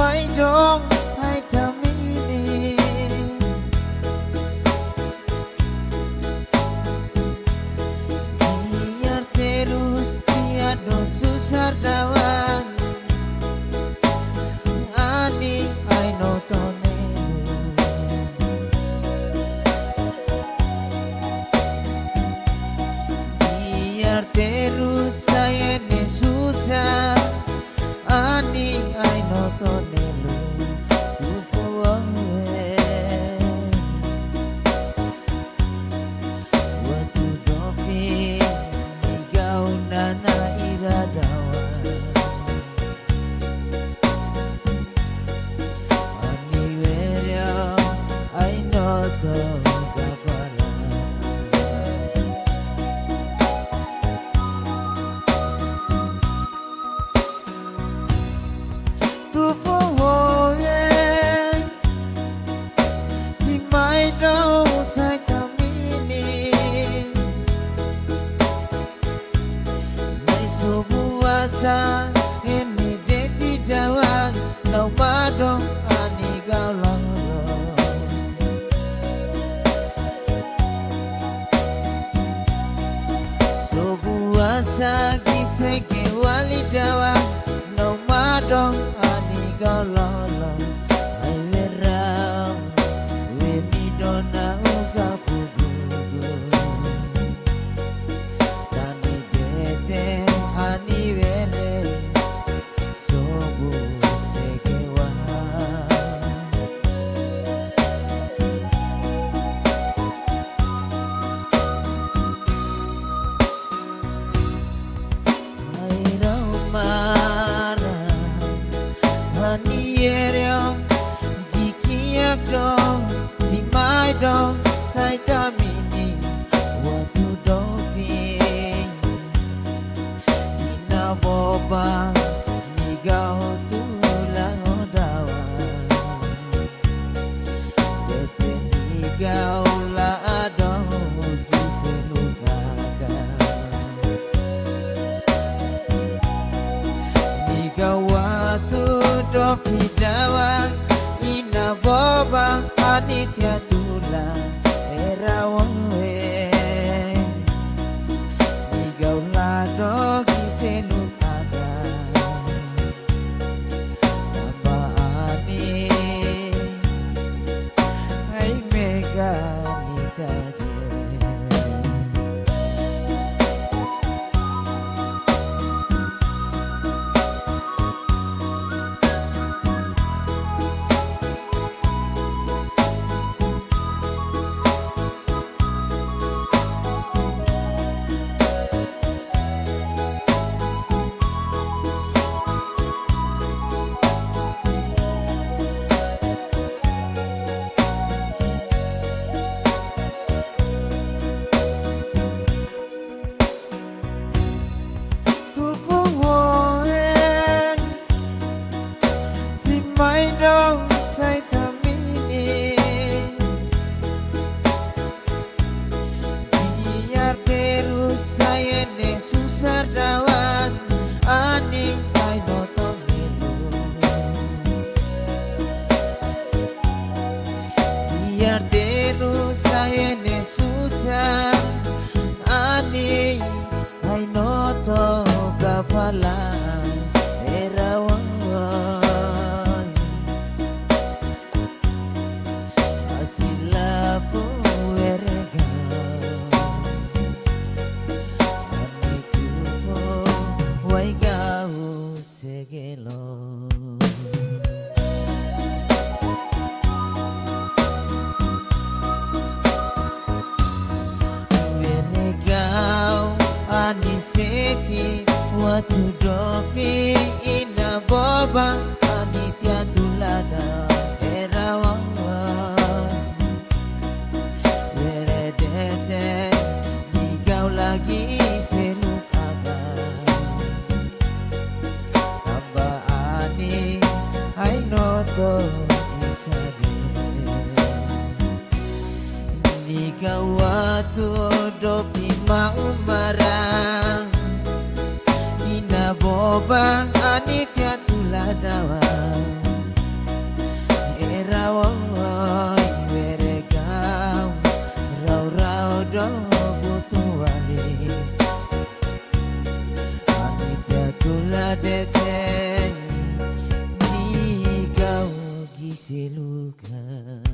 mai dong hai tamini biar terus tiada susah dawan ani ai notone biar terus saya ne susah ani ai notone lu tu waktu dofi igau nana iradawa ani weria ai noto kapala tu foe di mai dong sai tamini mai subuasa ini deti dawan lau madong ani gaulang subuasa giseke wali dawan lau madong ani galala ai merang we midona uga pugugu tani dete ani were sobu sekewa ai raumara ani yerem dikiak dong di mai dong sai tamini waktu doping ina boba ni gao tulang odawa tete ni gao la adong diselukaga ni gao waktu dopi dawang ina boba anitia tulang erawang we ni gau lado giselukaga apa ani hai mega nikage mai dong sai tamini biar terus saya ne susah dawan ani ai notong milu biar terus saya ne susah ani ai notong kapala erawang asilapu erega anikupo waigau segelo eregau aniseki waktu dopi ina boba anitia tulada erawang weredete digau lagi selukaga aba ani hai noto isabe digau waktu dopi mau marang ina boba anitia tuladawa silukan.